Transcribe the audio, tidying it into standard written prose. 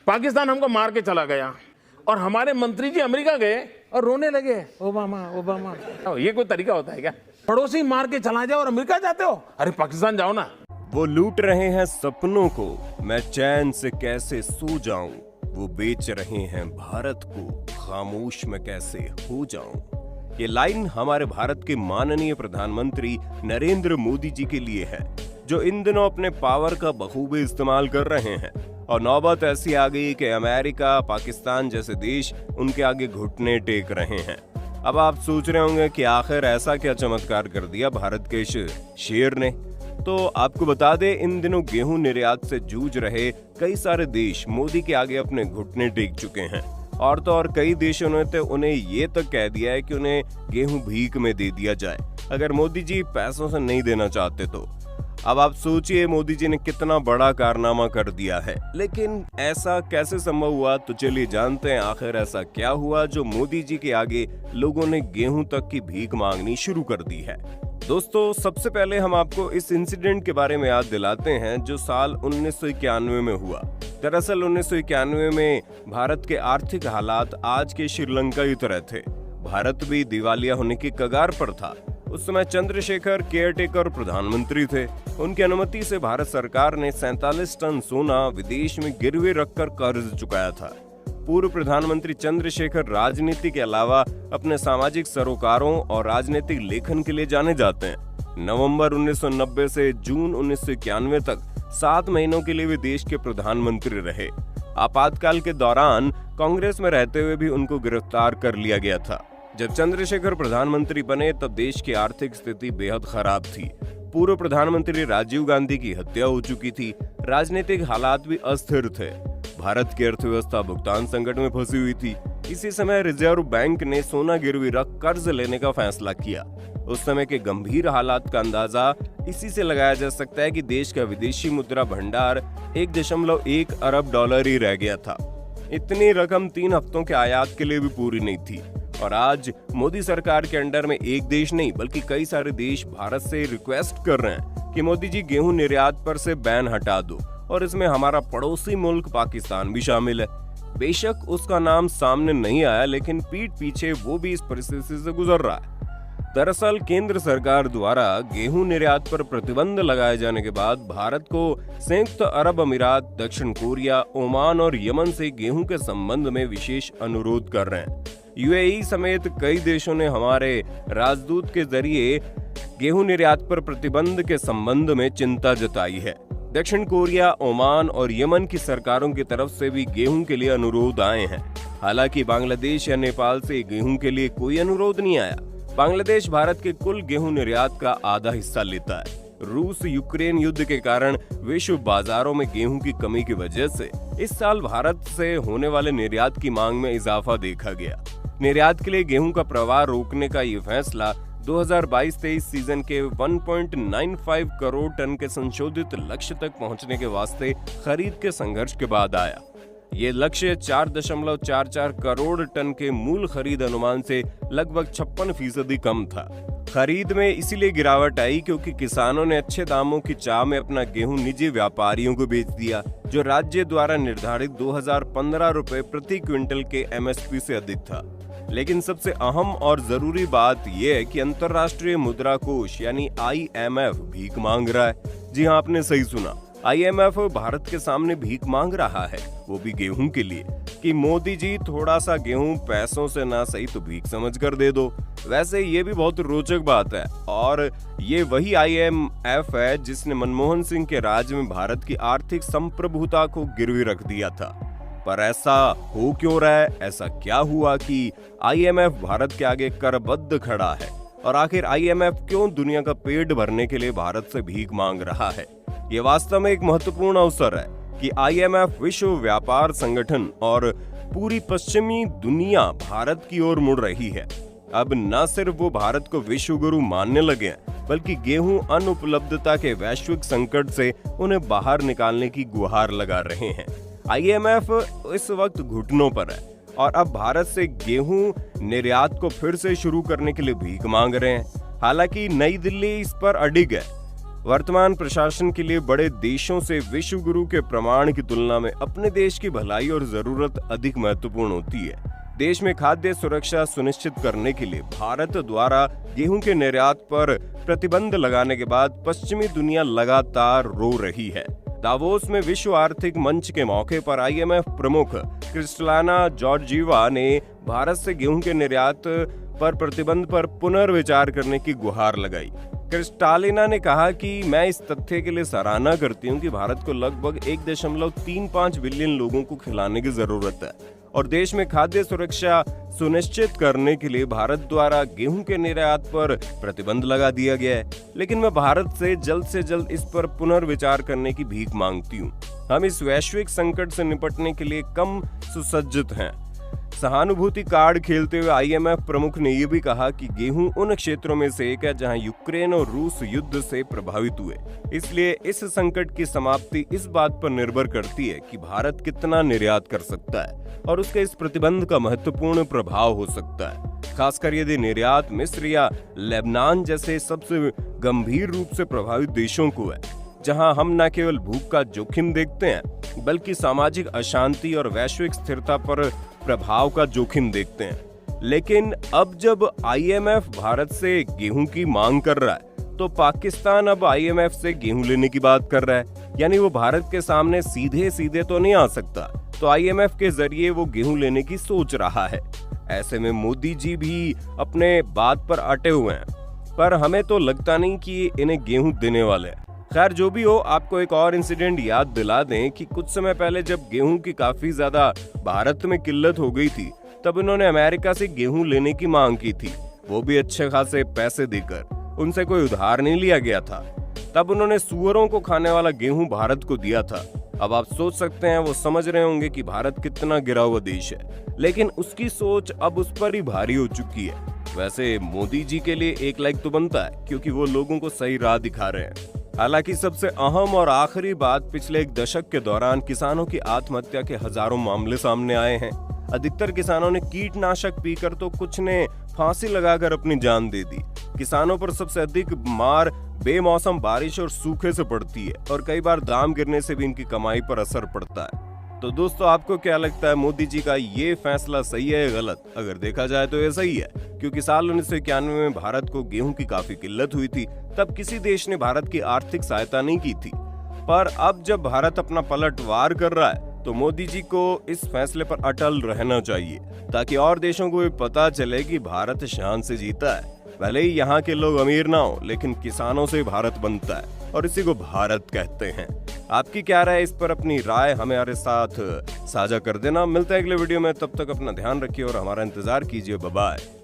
पाकिस्तान हमको मार के चला गया और हमारे मंत्री जी अमेरिका गए और रोने लगे, ओबामा ओबामा। ये कोई तरीका होता है क्या? पड़ोसी मार के चला जाओ और अमेरिका जाते हो? अरे पाकिस्तान जाओ ना। वो लूट रहे हैं सपनों को, मैं चैन से कैसे सो जाऊं। वो बेच रहे हैं भारत को, खामोश मैं कैसे हो जाऊं। ये लाइन हमारे भारत के माननीय प्रधानमंत्री नरेंद्र मोदी जी के लिए है, जो इन दिनों अपने पावर का बखूबी इस्तेमाल कर रहे हैं। और नौबत ऐसी आ गई कि अमेरिका, पाकिस्तान जैसे देश उनके आगे घुटने टेक रहे हैं। अब आप सोच रहे होंगे कि आखिर ऐसा क्या चमत्कार कर दिया भारत के इस शेर ने। तो आपको बता दें, इन दिनों गेहूं निर्यात से जूझ रहे कई सारे देश मोदी के आगे अपने घुटने टेक चुके हैं। और तो और कई देशों ने तो उन्हें ये तक कह दिया है कि उन्हें गेहूं भीख में दे दिया जाए अगर मोदी जी पैसों से नहीं देना चाहते तो। अब आप सोचिए मोदी जी ने कितना बड़ा कारनामा कर दिया है। लेकिन ऐसा कैसे संभव हुआ, तो चलिए जानते हैं आखिर ऐसा क्या हुआ जो मोदी जी के आगे लोगों ने गेहूं तक की भीख मांगनी शुरू कर दी है। दोस्तों, सबसे पहले हम आपको इस इंसिडेंट के बारे में याद दिलाते हैं जो साल 1991 में हुआ। दरअसल 1991 में भारत के आर्थिक हालात आज के श्रीलंका की तरह थे। भारत भी दिवालिया होने की कगार पर था। उस समय चंद्रशेखर केयरटेकर प्रधानमंत्री थे। उनकी अनुमति से भारत सरकार ने 47 टन सोना विदेश में गिरवी रखकर कर्ज चुकाया था। पूर्व प्रधानमंत्री चंद्रशेखर राजनीति के अलावा अपने सामाजिक सरोकारों और राजनीतिक लेखन के लिए जाने जाते हैं। नवंबर 1990 से जून 1991 तक 7 महीनों के लिए वे देश के प्रधानमंत्री रहे। आपातकाल के दौरान कांग्रेस में रहते हुए भी उनको गिरफ्तार कर लिया गया था। जब चंद्रशेखर प्रधानमंत्री बने तब देश की आर्थिक स्थिति बेहद खराब थी। पूर्व प्रधानमंत्री राजीव गांधी की हत्या हो चुकी थी। राजनीतिक हालात भी अस्थिर थे। भारत की अर्थव्यवस्था भुगतान संकट में फंसी हुई थी। इसी समय रिजर्व बैंक ने सोना गिरवी रख कर्ज लेने का फैसला किया। उस समय के गंभीर हालात का अंदाजा इसी से लगाया जा सकता है कि देश का विदेशी मुद्रा भंडार 1.1 अरब डॉलर ही रह गया था। इतनी रकम 3 हफ्तों के आयात के लिए भी पूरी नहीं थी। और आज मोदी सरकार के अंडर में एक देश नहीं बल्कि कई सारे देश भारत से रिक्वेस्ट कर रहे हैं कि मोदी जी गेहूं निर्यात पर से बैन हटा दो, और इसमें हमारा पड़ोसी मुल्क पाकिस्तान भी शामिल है। बेशक उसका नाम सामने नहीं आया, लेकिन पीठ पीछे वो भी इस परिस्थिति से गुजर रहा है। दरअसल केंद्र सरकार द्वारा गेहूं निर्यात पर प्रतिबंध लगाए जाने के बाद भारत को संयुक्त अरब अमीरात, दक्षिण कोरिया, ओमान और यमन से गेहूं के संबंध में विशेष अनुरोध कर रहे हैं। यूएई समेत कई देशों ने हमारे राजदूत के जरिए गेहूं निर्यात पर प्रतिबंध के संबंध में चिंता जताई है। दक्षिण कोरिया, ओमान और यमन की सरकारों की तरफ से भी गेहूं के लिए अनुरोध आए हैं। हालांकि बांग्लादेश या नेपाल से गेहूं के लिए कोई अनुरोध नहीं आया। बांग्लादेश भारत के कुल गेहूं निर्यात का आधा हिस्सा लेता है। रूस यूक्रेन युद्ध के कारण विश्व बाजारों में गेहूं की कमी की वजह से इस साल भारत से होने वाले निर्यात की मांग में इजाफा देखा गया। निर्यात के लिए गेहूं का प्रवाह रोकने का ये फैसला 2022-23 सीजन के 1.95 करोड़ टन के संशोधित लक्ष्य तक पहुंचने के वास्ते खरीद के संघर्ष के बाद आया। ये लक्ष्य 4.44 करोड़ टन के मूल खरीद अनुमान से लगभग 56% कम था। खरीद में इसीलिए गिरावट आई क्योंकि किसानों ने अच्छे दामों की चाह में अपना गेहूं निजी व्यापारियों को बेच दिया, जो राज्य द्वारा निर्धारित 2015 रुपए प्रति क्विंटल के एमएसपी से अधिक था। लेकिन सबसे अहम और जरूरी बात यह है कि अंतर्राष्ट्रीय मुद्रा कोष यानी IMF भीख मांग रहा है। जी हाँ, आपने सही सुना, IMF भारत के सामने भीख मांग रहा है, वो भी गेहूं के लिए, कि मोदी जी थोड़ा सा गेहूं पैसों से ना सही तो भीख समझ कर दे दो। वैसे ये भी बहुत रोचक बात है, और ये वही IMF है जिसने मनमोहन सिंह के राज में भारत की आर्थिक संप्रभुता को गिरवी रख दिया था। पर ऐसा हो क्यों रहा है? ऐसा क्या हुआ कि IMF भारत के आगे करबद्ध खड़ा है? और आखिर IMF क्यों दुनिया का पेट भरने के लिए भारत से भीख मांग रहा है? ये वास्तव में एक महत्वपूर्ण अवसर है कि IMF विश्व व्यापार संगठन और पूरी पश्चिमी दुनिया भारत की ओर मुड़ रही है। अब न सिर्फ वो भारत को विश्व गुरु मानने लगे हैं, बल्कि गेहूं अनुपलब्धता के वैश्विक संकट से उन्हें बाहर निकालने की गुहार लगा रहे हैं। IMF इस वक्त घुटनों पर है और अब भारत से गेहूं निर्यात को फिर से शुरू करने के लिए भीख मांग रहे हैं। हालांकि नई दिल्ली इस पर अडिग है। वर्तमान प्रशासन के लिए बड़े देशों से विश्व गुरु के प्रमाण की तुलना में अपने देश की भलाई और जरूरत अधिक महत्वपूर्ण होती है। देश में खाद्य सुरक्षा सुनिश्चित करने के लिए भारत द्वारा गेहूं के निर्यात पर प्रतिबंध लगाने के बाद पश्चिमी दुनिया लगातार रो रही है। दावोस में विश्व आर्थिक मंच के मौके पर IMF प्रमुख क्रिस्टलाना जॉर्जीवा ने भारत से गेहूं के निर्यात पर प्रतिबंध पर पुनर्विचार करने की गुहार लगाई। क्रिस्टालिना ने कहा कि मैं इस तथ्य के लिए सराहना करती हूं कि भारत को लगभग 1.35 बिलियन लोगों को खिलाने की जरूरत है और देश में खाद्य सुरक्षा सुनिश्चित करने के लिए भारत द्वारा गेहूं के निर्यात पर प्रतिबंध लगा दिया गया है। लेकिन मैं भारत से जल्द इस पर पुनर्विचार करने की भीख मांगती हूं। हम इस वैश्विक संकट से निपटने के लिए कम सुसज्जित हैं। सहानुभूति कार्ड खेलते हुए IMF प्रमुख ने यह भी कहा कि गेहूं उन क्षेत्रों में से एक है जहां यूक्रेन और रूस युद्ध से प्रभावित हुए। इसलिए इस संकट की समाप्ति इस बात पर निर्भर करती है कि भारत कितना निर्यात कर सकता है और उसके इस प्रतिबंध का महत्वपूर्ण प्रभाव हो सकता है, खासकर यदि निर्यात मिस्र या लेबनान जैसे सबसे गंभीर रूप से प्रभावित देशों को है, जहां हम न केवल भूख का जोखिम देखते हैं बल्कि सामाजिक अशांति और वैश्विक स्थिरता पर प्रभाव का जोखिम देखते हैं। लेकिन अब जब IMF भारत से गेहूं की मांग कर रहा है तो पाकिस्तान अब IMF से गेहूं लेने की बात कर रहा है, यानी वो भारत के सामने सीधे तो नहीं आ सकता, तो IMF के जरिए वो गेहूं लेने की सोच रहा है। ऐसे में मोदी जी भी अपने बात पर अटे हुए हैं, पर हमें तो लगता नहीं कि इन्हें गेहूं देने वाले हैं। खैर जो भी हो, आपको एक और इंसिडेंट याद दिला दें कि कुछ समय पहले जब गेहूं की काफी ज्यादा भारत में किल्लत हो गई थी, तब इन्होंने अमेरिका से गेहूं लेने की मांग की थी, वो भी अच्छे खासे पैसे देकर। उनसे कोई उधार नहीं लिया गया था। तब उन्होंने सुअरों को खाने वाला गेहूं भारत को दिया था। अब आप सोच सकते हैं वो समझ रहे होंगे कि भारत कितना गिरा हुआ देश है, लेकिन उसकी सोच अब उस पर ही भारी हो चुकी है। वैसे मोदी जी के लिए 1 लाइक तो बनता है, क्योंकि वो लोगों को सही राह दिखा रहे हैं। हालांकि सबसे अहम और आखिरी बात, पिछले 1 दशक के दौरान किसानों की आत्महत्या के हजारों मामले सामने आए हैं। अधिकतर किसानों ने कीटनाशक पीकर तो कुछ ने फांसी लगाकर अपनी जान दे दी। किसानों पर सबसे अधिक मार बेमौसम बारिश और सूखे से पड़ती है और कई बार दाम गिरने से भी इनकी कमाई पर असर पड़ता है। तो दोस्तों, आपको क्या लगता है, मोदी जी का ये फैसला सही है या गलत? अगर देखा जाए तो ये सही है, क्योंकि साल 1991 में भारत को गेहूं की काफी किल्लत हुई थी। तब किसी देश ने भारत की आर्थिक सहायता नहीं की थी। पर अब जब भारत अपना पलटवार कर रहा है तो मोदी जी को इस फैसले पर अटल रहना चाहिए, ताकि और देशों को भी पता चले कि भारत शान से जीता है। भले ही यहाँ के लोग अमीर ना हो, लेकिन किसानों से भारत बनता है और इसी को भारत कहते हैं। आपकी क्या राय है इस पर? अपनी राय हमारे साथ साझा कर देना। मिलते हैं अगले वीडियो में, तब तक अपना ध्यान रखिए और हमारा इंतजार कीजिए। Bye bye.